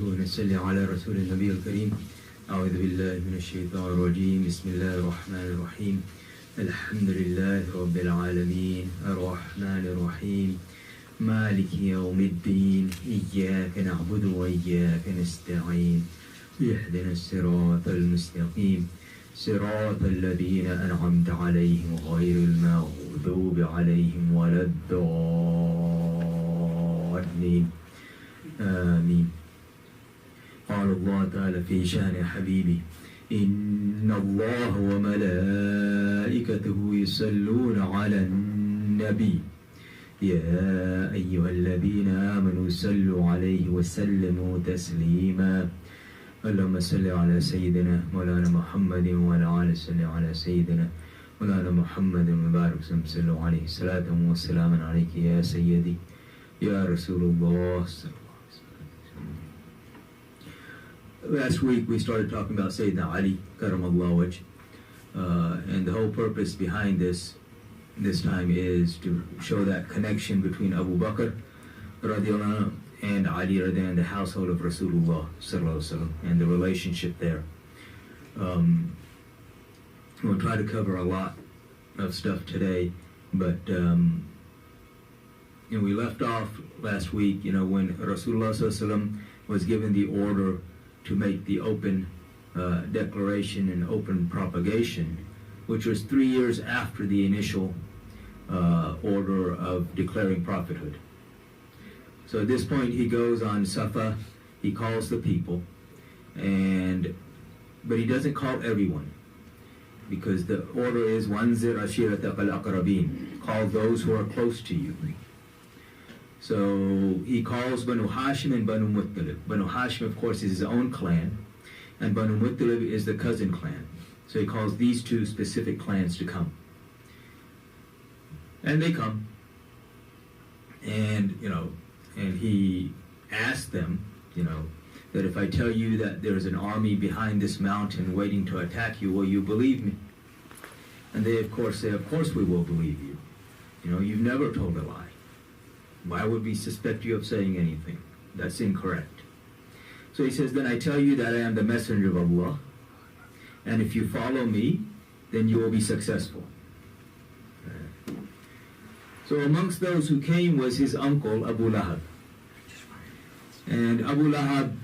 ونصلي على رسول النبي الكريم. أعوذ بالله من الشيطان الرجيم. بسم الله الرحمن الرحيم. الحمد لله رب العالمين الرحمن الرحيم مالك يوم الدين إياك نعبد وإياك نستعين اهدنا الصراط المستقيم صراط الذين أنعمت عليهم غير المغضوب عليهم ولا الضالين آمين. قال الله تعالى في شأن حبيبي إن الله وملائكته يصلون على النبي يا أيها الذين آمنوا صلوا عليه وسلموا تسليما. اللهم صل على سيدنا مولانا محمد وعلى آله صل على سيدنا مولانا محمد وبارك وسلم صلوا عليه صلاة وسلاما عليك يا سيدي يا رسول الله. Last week we started talking about Sayyidina Ali Karamallahu wajh, and the whole purpose behind this time is to show that connection between Abu Bakr radiallahu anhu and Ali radiallahu anhu, the household of Rasulullah sallallahu alaihi wasallam, and the relationship there. We'll try to cover a lot of stuff today, but we left off last week, when Rasulullah sallallahu alaihi wasallam was given the order to make the open declaration and open propagation, which was 3 years after the initial order of declaring prophethood. So at this point he goes on Safa, he calls the people, but he doesn't call everyone, because the order is wanzir ashiratak al-aqrabin, call those who are close to you. So he calls Banu Hashim and Banu Muttalib. Banu Hashim, of course, is his own clan, and Banu Muttalib is the cousin clan. So he calls these two specific clans to come. And they come. And he asked them, that if I tell you that there's an army behind this mountain waiting to attack you, will you believe me? And they, of course, say, of course we will believe you. You've never told a lie. Why would we suspect you of saying anything? That's incorrect. So he says, then I tell you that I am the messenger of Allah, and if you follow me, then you will be successful. So amongst those who came was his uncle, Abu Lahab. And Abu Lahab,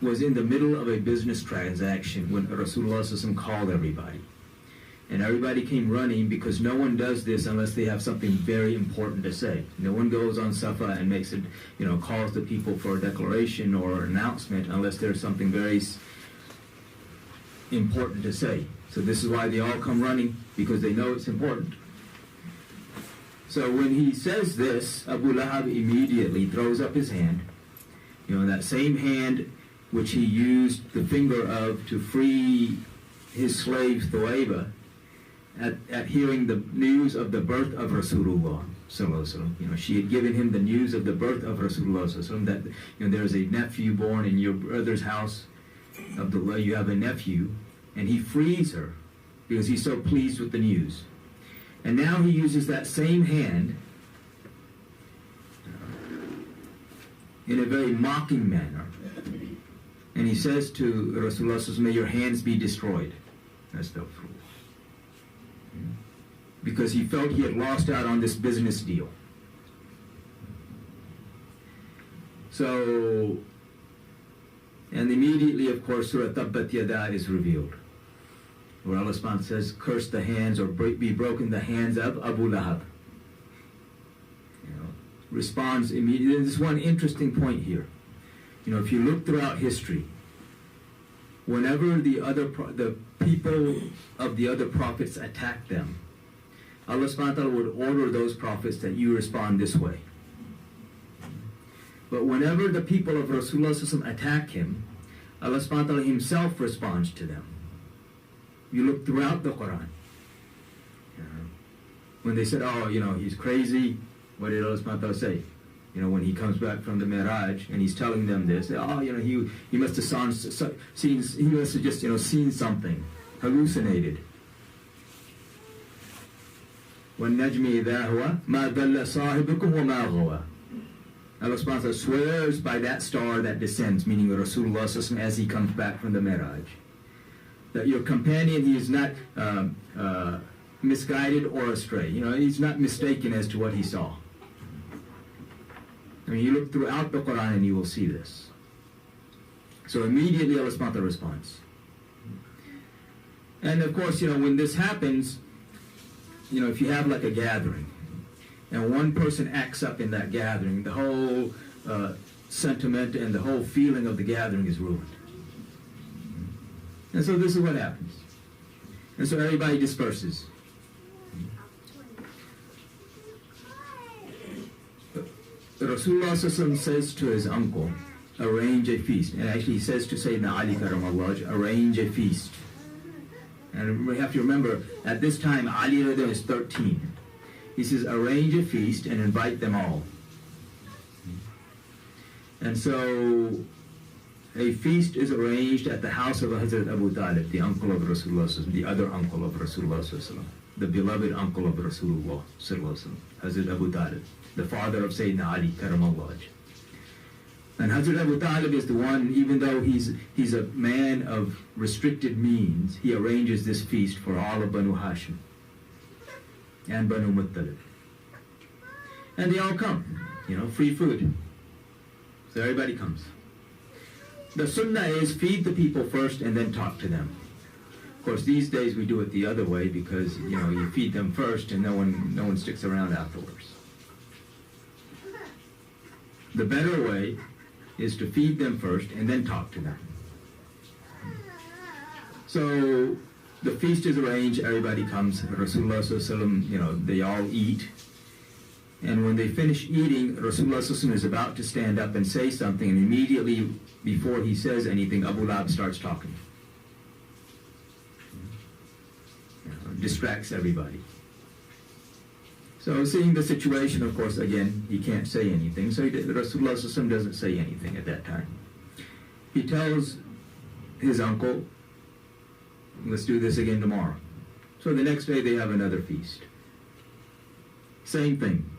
was in the middle of a business transaction when Rasulullah ﷺ called everybody. And everybody came running, because no one does this unless they have something very important to say. No one goes on Safa and makes it, calls the people for a declaration or an announcement unless there's something very important to say. So this is why they all come running, because they know it's important. So when he says this, Abu Lahab immediately throws up his hand, that same hand which he used the finger of to free his slave Thuwayba, at hearing the news of the birth of Rasulullah sallallahu alaihi wasallam. She had given him the news of the birth of Rasulullah sallallahu alaihi wasallam, that there's a nephew born in your brother's house, Abdullah, you have a nephew, and he frees her because he's so pleased with the news. And now he uses that same hand in a very mocking manner, and he says to Rasulullah sallallahu alaihi wasallam, may your hands be destroyed. That's the fool. Because he felt he had lost out on this business deal. So, and immediately, of course, Surah Tabbat Yada is revealed, where Allah subhanahu says, curse the hands, or be broken the hands of Abu Lahab. Responds immediately. There's one interesting point here. If you look throughout history, whenever the people of the other prophets attack them, Allah subhanahu wa ta'ala would order those prophets that you respond this way. But whenever the people of Rasulullah attack him, Allah subhanahu wa ta'ala himself responds to them. You look throughout the Quran. When they said, he's crazy, what did Allah subhanahu wa ta'ala say? When he comes back from the Mi'raj and he's telling them this, he must have seen something, hallucinated. وَالنَّجْمِ إِذَا هُوَ مَا ضَلَّ صَاحِبُكُمْ وَمَا غَوَى. Allah subhanahu wa ta'ala swears by that star that descends, meaning Rasulullah as he comes back from the Mi'raj, that your companion, he is not misguided or astray. You know, he's not mistaken as to what he saw. I mean, you look throughout the Quran and you will see this. So immediately Allah subhanahu wa ta'ala responds. And of course, you know, when this happens, you know, if you have like a gathering, and one person acts up in that gathering, the whole sentiment and the whole feeling of the gathering is ruined. And so this is what happens. And so everybody disperses. Rasulullah says to his uncle, arrange a feast. And actually he says to Sayyidina Ali Karamallah, arrange a feast. And we have to remember, at this time, Ali is 13. He says, arrange a feast and invite them all. And so a feast is arranged at the house of Hazrat Abu Talib, the uncle of Rasulullah, the other uncle of Rasulullah, the beloved uncle of Rasulullah, Hazrat Abu Talib, the father of Sayyidina Ali Karamallah. And Hazrat Abu Talib is the one, even though he's a man of restricted means, he arranges this feast for all of Banu Hashim and Banu Muttalib. And they all come, you know, free food. So everybody comes. The sunnah is feed the people first and then talk to them. Of course, these days we do it the other way because, you know, you feed them first and no one sticks around afterwards. The better way is to feed them first and then talk to them. So the feast is arranged, everybody comes, Rasulullah, you know, they all eat. And when they finish eating, Rasulullah is about to stand up and say something, and immediately before he says anything, Abu Lahab starts talking. You know, distracts everybody. So seeing the situation, of course, again, he can't say anything. So Rasulullah doesn't say anything at that time. He tells his uncle, let's do this again tomorrow. So the next day they have another feast. Same thing.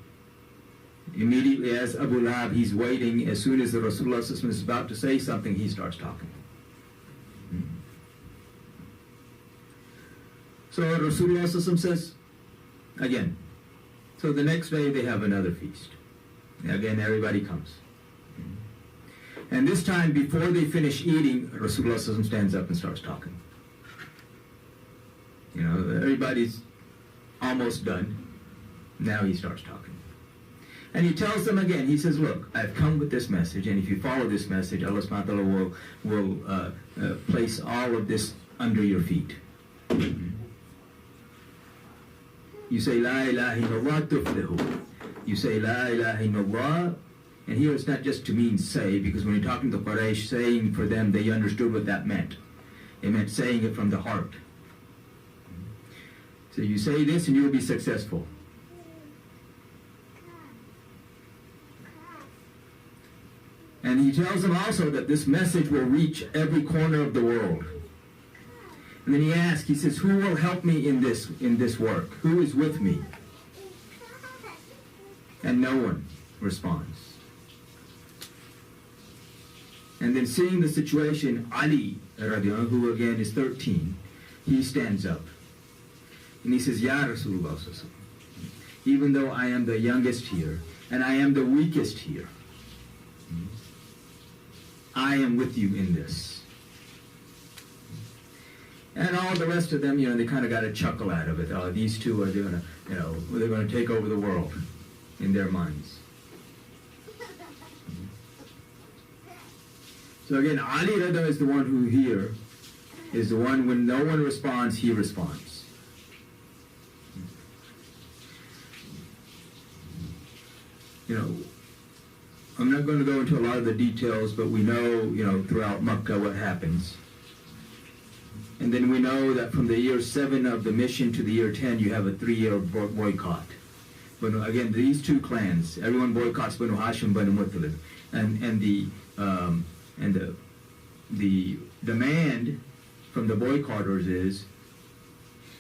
Immediately as Abu Lahab, he's waiting. As soon as the Rasulullah is about to say something, he starts talking. So Rasulullah says, again. So the next day they have another feast. Again, everybody comes. And this time, before they finish eating, Rasulullah stands up and starts talking. You know, everybody's almost done. Now he starts talking. And he tells them again, he says, look, I've come with this message, and if you follow this message, Allah subhanahu wa ta'ala will place all of this under your feet. You say, La ilaha illallah tuflihu. You say, La ilaha illallah. And here it's not just to mean say, because when you're talking to Quraysh, saying for them, they understood what that meant. It meant saying it from the heart. So you say this and you will be successful. And he tells them also that this message will reach every corner of the world. And then he asks, he says, who will help me in this work? Who is with me? And no one responds. And then seeing the situation, Ali, who again is 13, he stands up. And he says, Ya Rasulullah, even though I am the youngest here, and I am the weakest here, I am with you in this. And all the rest of them, you know, they kind of got a chuckle out of it. Oh, these two are going to, you know, they're going to take over the world in their minds. So again, Ali Rada is the one who here is the one when no one responds, he responds. You know, I'm not going to go into a lot of the details, but we know, you know, throughout Makkah what happens. And then we know that from the year 7 of the mission to the year 10, you have a 3-year boycott. But again, these two clans, everyone boycotts Banu Hashim, Banu Muttalib. And the demand from the boycotters is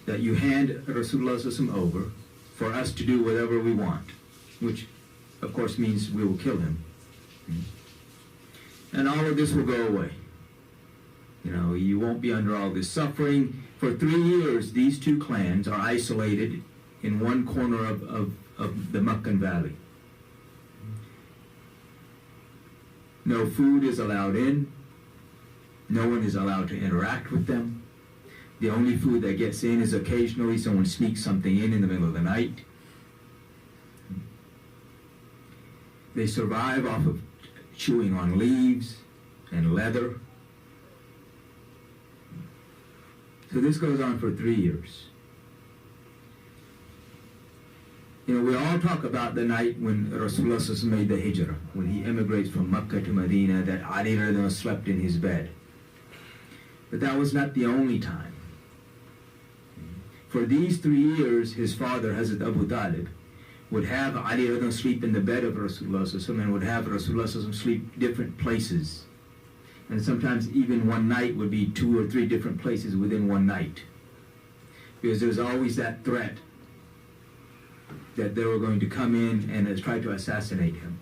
that you hand Rasulullah over for us to do whatever we want, which of course means we will kill him. and all of this will go away. You know, you won't be under all this suffering. For 3 years, these two clans are isolated in one corner of the Meccan Valley. No food is allowed in. No one is allowed to interact with them. The only food that gets in is occasionally someone sneaks something in the middle of the night. They survive off of chewing on leaves and leather. So this goes on for 3 years. You know, we all talk about the night when Rasulullah made the hijrah, when he immigrates from Mecca to Medina, that Ali radiallahu slept in his bed. But that was not the only time. For these 3 years, his father, Hazrat Abu Talib, would have Ali radiallahu sleep in the bed of Rasulullah and would have Rasulullah sleep different places. And sometimes even one night would be 2 or 3 different places within one night. Because there's always that threat that they were going to come in and try to assassinate him.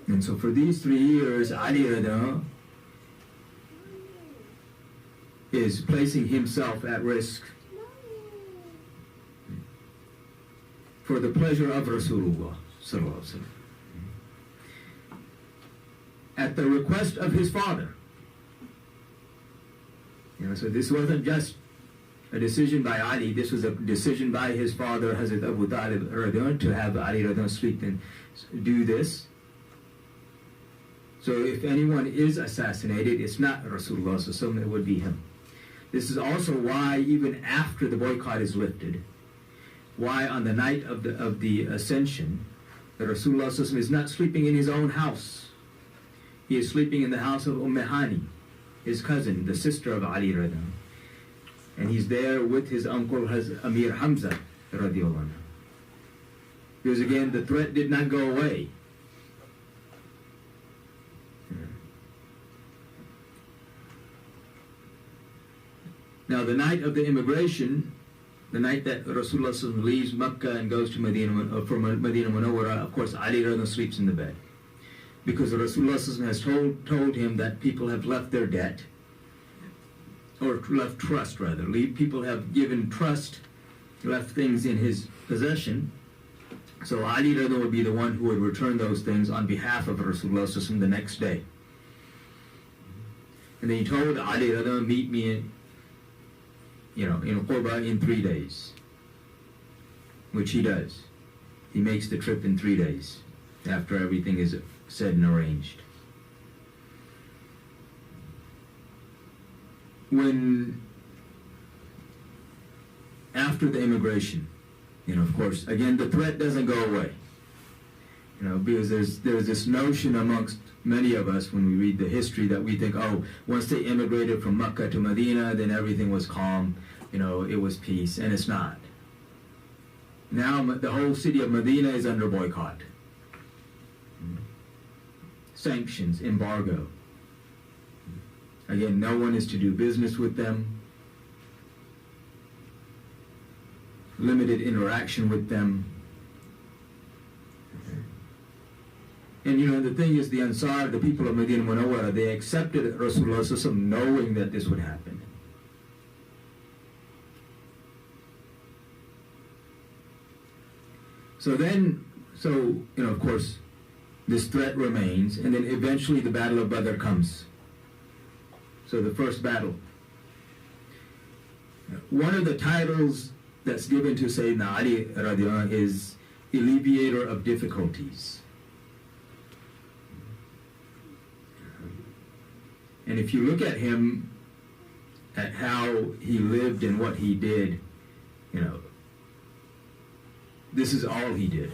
And so for these 3 years, Ali radiallahu is placing himself at risk for the pleasure of Rasulullah sallallahu alaihi wasallam. At the request of his father. You know, so this wasn't just a decision by Ali, this was a decision by his father, Hazrat Abu Talib radiallahu, to have Ali radiallahu sleep and do this. So if anyone is assassinated, it's not Rasulullah sallallahu alaihi wasallam, it would be him. This is also why even after the boycott is lifted, why on the night of the ascension, the Rasulullah sallallahu alaihi wasallam is not sleeping in his own house. He is sleeping in the house of Hani, his cousin, the sister of Ali radiallahu. And he's there with his uncle Amir Hamza radiallahu. Because again, the threat did not go away. Now the night of the immigration, the night that Rasulullah leaves Mecca and goes to Medina Munawwara, of course Ali radiallahu sleeps in the bed. Because Rasulullah has told him that people have left their debt, or left trust rather. People have given trust, left things in his possession. So Ali radiallahu would be the one who would return those things on behalf of Rasulullah the next day. And then he told Ali radiallahu, meet me in Quba in 3 days. Which he does. He makes the trip in 3 days after everything is said and arranged. After the immigration, of course, again, the threat doesn't go away. Because there's this notion amongst many of us when we read the history that we think, oh, once they immigrated from Mecca to Medina, then everything was calm, it was peace, and it's not. Now the whole city of Medina is under boycott. Sanctions, embargo. Again, no one is to do business with them. Limited interaction with them. And the thing is, the Ansar, the people of Medina Munawwara, they accepted Rasulullah knowing that this would happen. So of course, this threat remains, and then eventually the Battle of Badr comes. So the first battle. One of the titles that's given to Sayyidina Ali radiallahu is Alleviator of Difficulties. And if you look at him, at how he lived and what he did, this is all he did.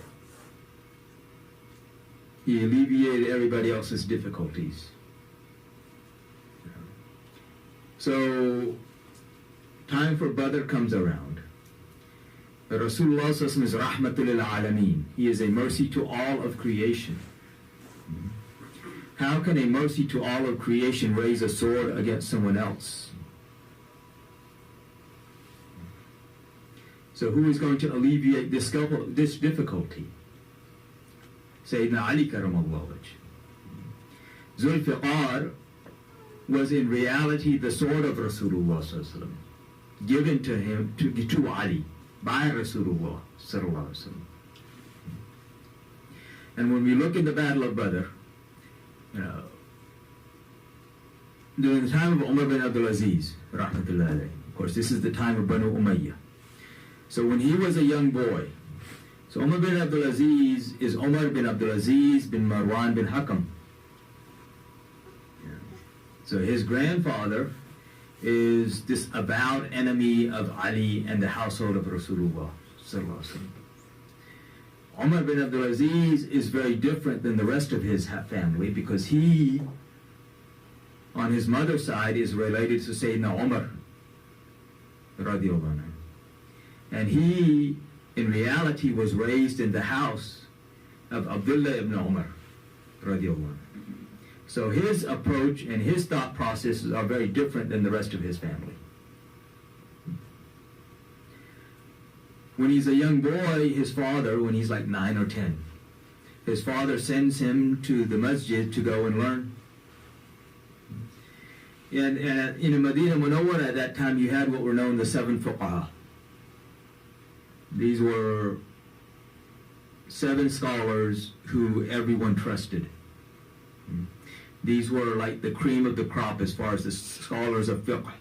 He alleviated everybody else's difficulties. So, time for Badr comes around. Rasulullah is Rahmatul lil Alameen. He is a mercy to all of creation. How can a mercy to all of creation raise a sword against someone else? So who is going to alleviate this difficulty? Sayyidina Ali karamallahu wajh. Zulfiqar was in reality the sword of Rasulullah sallallahu alaihi wasallam, given to him, to Ali, by Rasulullah sallallahu alaihi wasallam. And when we look in the Battle of Badr, during the time of Umar bin Abdul Aziz, rahmatullahi alayhi, of course this is the time of Banu Umayyah. So when he was a young boy, so Umar bin Abdul Aziz is Umar bin Abdul Aziz bin Marwan bin Hakam. So his grandfather is this avowed enemy of Ali and the household of Rasulullah sallallahu alaihi wasallam. Umar bin Abdul Aziz is very different than the rest of his family because he, on his mother's side, is related to Sayyidina Umar radiallahu anhu. And he, in reality, was raised in the house of Abdullah ibn Umar radiallahu anhu. So his approach and his thought processes are very different than the rest of his family. When he's a young boy, his father, when he's like 9 or 10, his father sends him to the masjid to go and learn. And in Medina Munawwara at that time, you had what were known the 7 fuqaha. These were 7 scholars who everyone trusted. These were like the cream of the crop as far as the scholars of fiqh.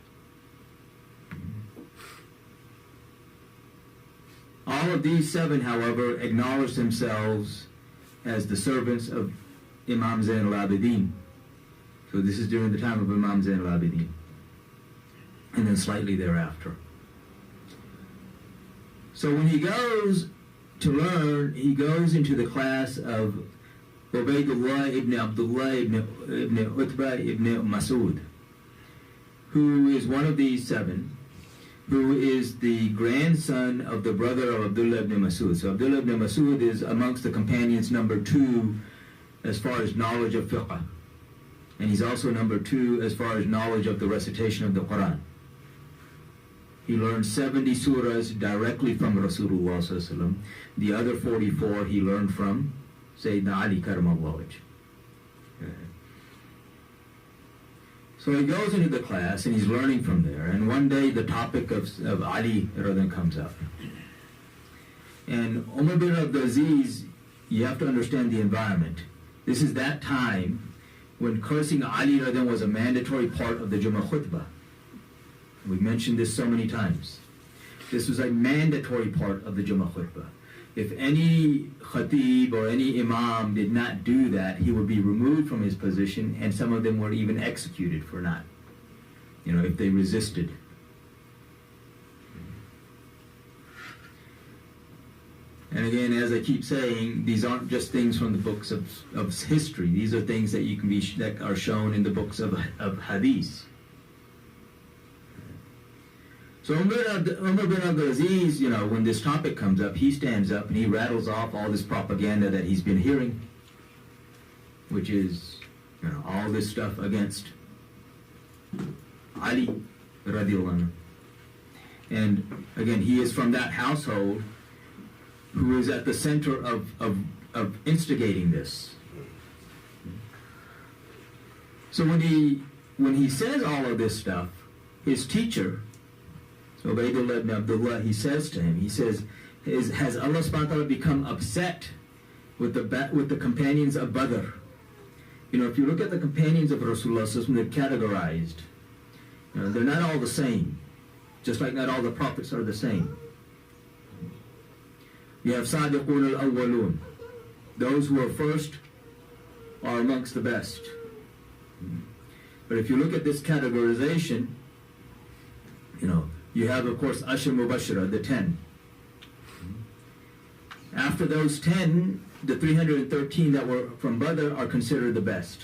All of these 7, however, acknowledged themselves as the servants of Imam Zain al-Abidin. So this is during the time of Imam Zain al-Abidin. And then slightly thereafter. So when he goes to learn, he goes into the class of Ubaydullah ibn Abdullah ibn Utbah ibn Masud, who is one of these 7, who is the grandson of the brother of Abdullah ibn Masud. So Abdullah ibn Masud is amongst the companions number 2 as far as knowledge of fiqh. And he's also number 2 as far as knowledge of the recitation of the Quran. He learned 70 surahs directly from Rasulullah sallallahu alaihi wasallam. The other 44 he learned from Sayyidina Ali karamallahu wajh. So he goes into the class and he's learning from there. And one day the topic of Ali comes up. And Umar bin Abdul Aziz, you have to understand the environment. This is that time when cursing Ali was a mandatory part of the Jummah khutbah. We've mentioned this so many times. This was a mandatory part of the Jummah khutbah. If any khatib or any imam did not do that, he would be removed from his position, and some of them were even executed for not, if they resisted. And again, as I keep saying, these aren't just things from the books of history. These are things that that are shown in the books of hadith. So Umar bin Abdul Aziz, when this topic comes up, he stands up and he rattles off all this propaganda that he's been hearing, which is, all this stuff against Ali radiallahu anhu. And again, he is from that household who is at the center of instigating this. So when he says all of this stuff, his teacher, Ubaydullah ibn Abdullah, he says to him, has Allah subhanahu wa ta'ala become upset with the companions of Badr? If you look at the companions of Rasulullah, they're categorized. They're not all the same, just like not all the prophets are the same. You have Sadiqun al-Awwalun. Those who are first are amongst the best. But if you look at this categorization, you have, of course, Ashar Mubashara, the 10. After those 10, the 313 that were from Badr are considered the best.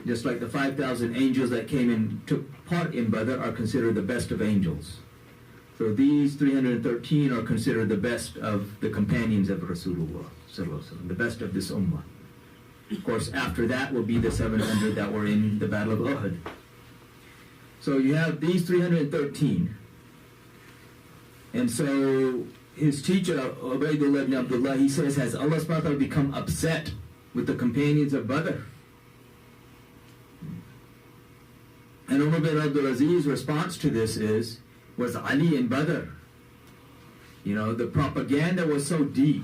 Just like the 5,000 angels that came and took part in Badr are considered the best of angels. So these 313 are considered the best of the companions of Rasulullah, the best of this ummah. Of course, after that will be the 700 that were in the Battle of Uhud. So you have these 313. And so his teacher, Ubaydullah ibn Abdullah, he says, has Allah subhanahu wa ta'ala become upset with the companions of Badr? And Umar bin Abdul Aziz's response to this was Ali in Badr. You know, the propaganda was so deep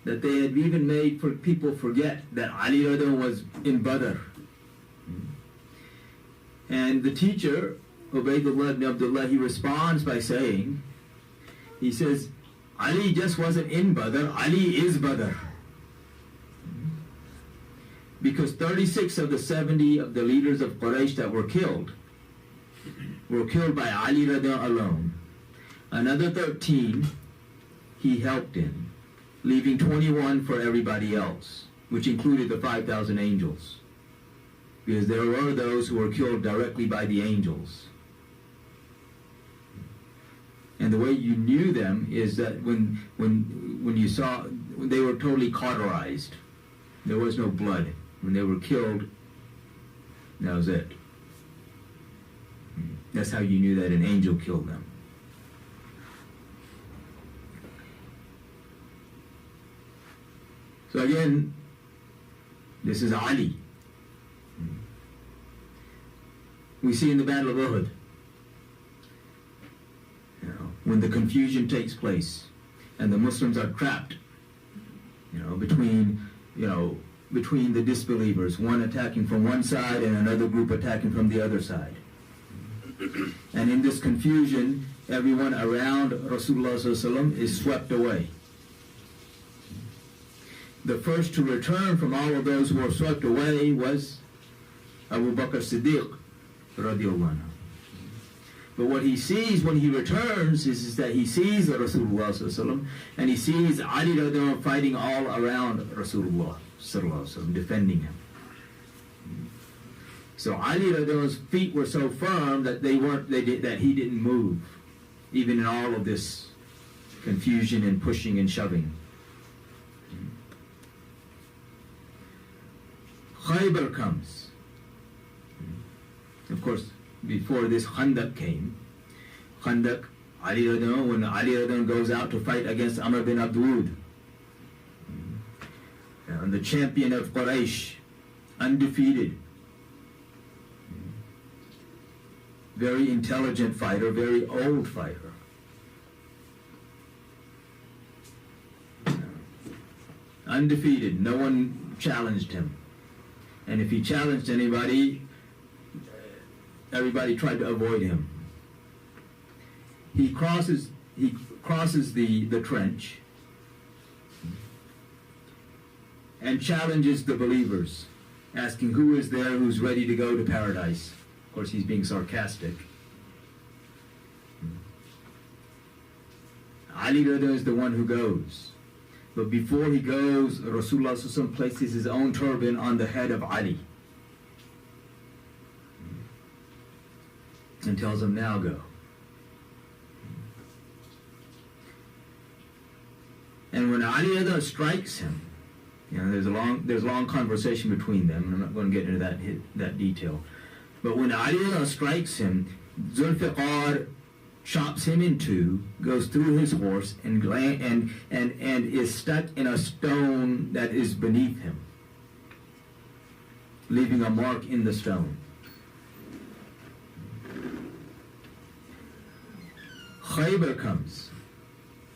that they had even made for people forget that Ali was in Badr. And the teacher, Ubaydullah ibn Abdullah, he responds by saying, he says, Ali just wasn't in Badr, Ali is Badr. Because 36 of the 70 of the leaders of Quraysh that were killed by Ali alone. Another 13 he helped in, leaving 21 for everybody else, which included the 5,000 angels. Because there were those who were killed directly by the angels. And the way you knew them is that when you saw, they were totally cauterized. There was no blood. When they were killed, that was it. That's how you knew that an angel killed them. So again, this is Ali. We see in the Battle of Uhud, when the confusion takes place and the Muslims are trapped, between the disbelievers, one attacking from one side and another group attacking from the other side. And in this confusion, everyone around Rasulullah ﷺ is swept away. The first to return from all of those who were swept away was Abu Bakr Siddiq radiallahu anhu. But what he sees when he returns is that he sees Rasulullah ﷺ and he sees Ali radiallahu anhu fighting all around Rasulullah ﷺ, defending him. So Ali radiallahu anhu's feet were so firm that that he didn't move, even in all of this confusion and pushing and shoving. Khaybar comes. Of course, before this Khandaq came, Ali radiallahu anhu, when Ali radiallahu anhu goes out to fight against Amr bin Abdud, and the champion of Quraysh, undefeated, very intelligent fighter, very old fighter. Undefeated, no one challenged him. And if he challenged anybody, everybody tried to avoid him. He crosses the trench and challenges the believers, asking who is there who's ready to go to paradise. Of course, he's being sarcastic. Ali Rida is the one who goes. But before he goes, Rasulullah ﷺ places his own turban on the head of Ali and tells him, now go. And when Ali Rida strikes him, there's a long conversation between them, and I'm not going to get into that detail. But when Ali Rida strikes him, Zulfiqar chops him in two, goes through his horse, and is stuck in a stone that is beneath him, leaving a mark in the stone. Khaybar comes.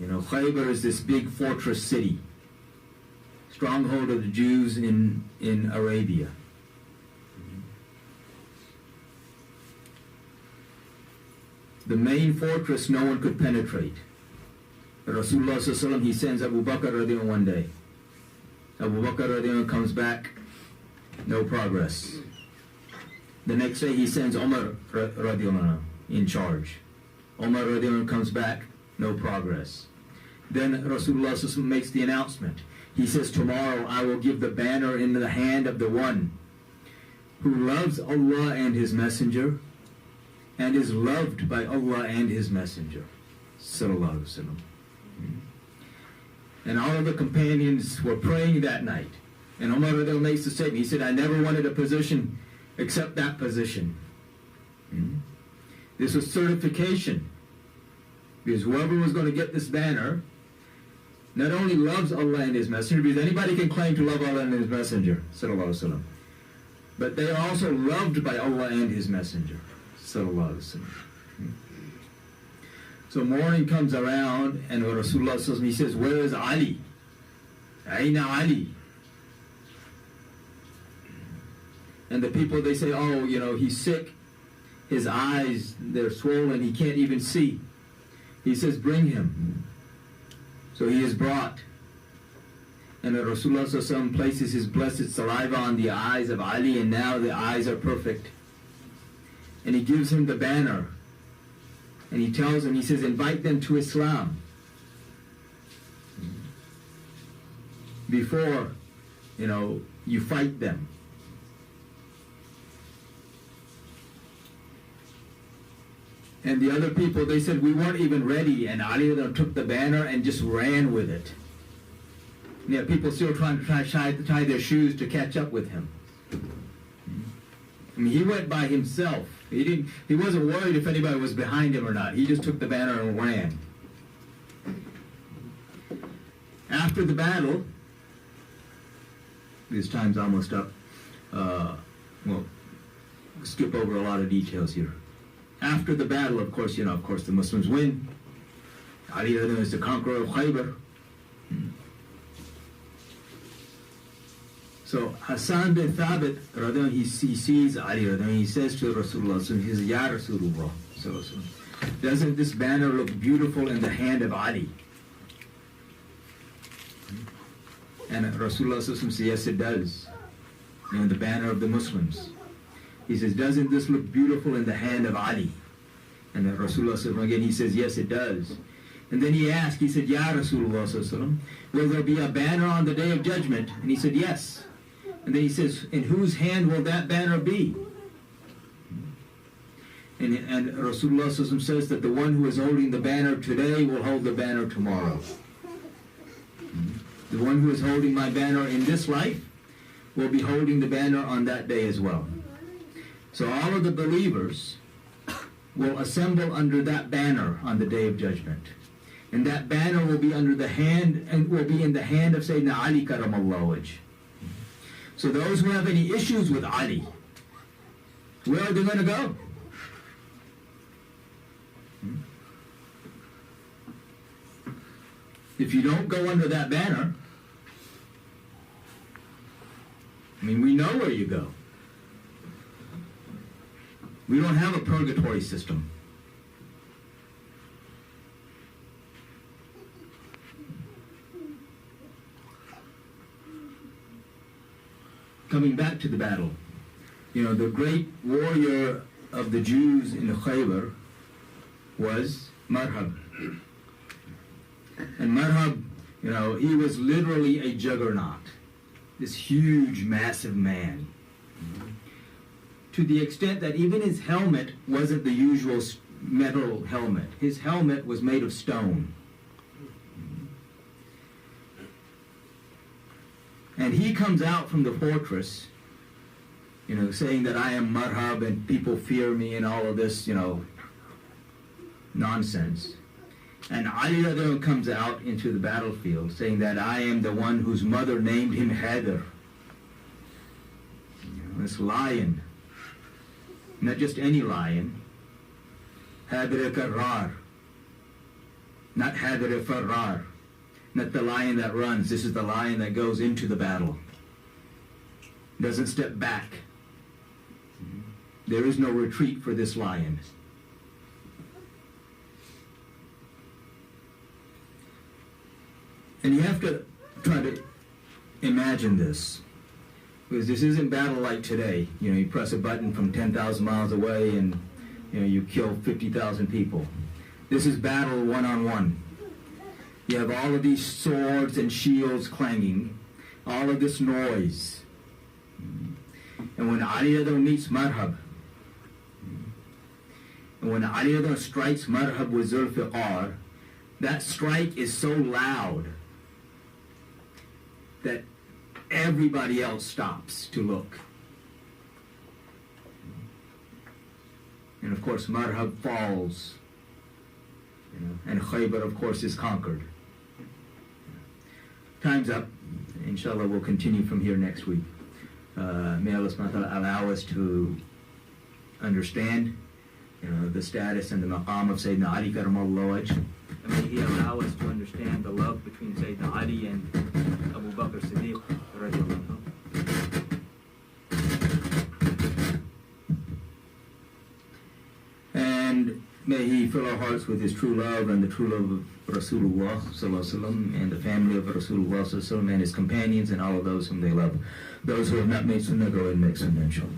Khaybar is this big fortress city, stronghold of the Jews in Arabia. The main fortress no one could penetrate. Rasulullah ﷺ, he sends Abu Bakr radiallahu anhu one day. Abu Bakr radiallahu anhu comes back, no progress. The next day he sends Umar radiallahu anhu in charge. Umar radiallahu anhu comes back, no progress. Then Rasulullah ﷺ makes the announcement. He says, tomorrow I will give the banner in the hand of the one who loves Allah and His Messenger and is loved by Allah and His Messenger. Sallallahu Alaihi Wasallam. And all of the companions were praying that night. And Umar radiallahu anhu makes the statement. He said, I never wanted a position except that position. This was certification Because whoever was going to get this banner not only loves Allah and His Messenger, because anybody can claim to love Allah and His Messenger, sallallahu alaihi wasallam, but they are also loved by Allah and His Messenger, sallallahu alaihi wasallam. So morning comes around, and Rasulullah sallallahu alaihi wasallam, he says, "Where is Ali? Aina Ali?" And the people, they say, "Oh, you know, he's sick. His eyes, they're swollen. He can't even see." He says, "Bring him." So he is brought. And Rasulullah sallallahu alaihi wasallam places his blessed saliva on the eyes of Ali, and now the eyes are perfect. And he gives him the banner. And he tells him, he says, "Invite them to Islam before, you know, you fight them." And the other people, they said, "We weren't even ready." And Ali took the banner and just ran with it. And yeah, people still trying to tie their shoes to catch up with him. I mean, he went by himself. He wasn't worried if anybody was behind him or not. He just took the banner and ran. After the battle, this time's almost up. We'll skip over a lot of details here. After the battle, of course, the Muslims win. Ali is the conqueror of Khaybar. So Hassan bin Thabit, he sees Ali, he says to Rasulullah, he says, "Ya Rasulullah, doesn't this banner look beautiful in the hand of Ali?" And Rasulullah says, "Yes, it does. The banner of the Muslims." He says, "Doesn't this look beautiful in the hand of Ali?" And then Rasulullah says, again, he says, "Yes, it does." And then he asked, he said, "Ya Rasulullah, will there be a banner on the Day of Judgment?" And he said, "Yes." And then he says, "In whose hand will that banner be?" And Rasulullah says that the one who is holding the banner today will hold the banner tomorrow. The one who is holding my banner in this life will be holding the banner on that day as well. So all of the believers will assemble under that banner on the Day of Judgment. And that banner will be under the hand, and will be in the hand of Sayyidina Ali karamallahu wajh. So those who have any issues with Ali, where are they going to go? If you don't go under that banner, I mean, we know where you go. We don't have a purgatory system. Coming back to the battle, the great warrior of the Jews in Khaybar was Marhab. And Marhab, he was literally a juggernaut, this huge, massive man. To the extent that even his helmet wasn't the usual metal helmet. His helmet was made of stone. And he comes out from the fortress, saying that I am Marhab and people fear me and all of this, nonsense. And Ali comes out into the battlefield saying that I am the one whose mother named him Hadr. This lion. Not just any lion. Hadr Karrar. Not Hadr Farrar. Not the lion that runs. This is the lion that goes into the battle. Doesn't step back. There is no retreat for this lion. And you have to try to imagine this. Because this isn't battle like today. You press a button from 10,000 miles away and you kill 50,000 people. This is battle one-on-one. You have all of these swords and shields clanging, all of this noise. And when Ali meets Marhab, and when Ali strikes Marhab with Zulfiqar, that strike is so loud that everybody else stops to look. And of course, Marhab falls, And Khaybar, of course, is conquered. Time's up. Inshallah, we'll continue from here next week. May Allah subhanahu wa ta'ala allow us to understand the status and the maqam of Sayyidina Ali karamallahu wajh. And may He allow us to understand the love between Sayyidina Ali and Abu Bakr Siddiq radiallahu anhu. And may He fill our hearts with His true love and the true love of Rasulullah sallallahu alaihi wasallam and the family of Rasulullah sallallahu alaihi wasallam and His companions and all of those whom they love. Those who have not made sunnah, go ahead and make sunnah, inshallah.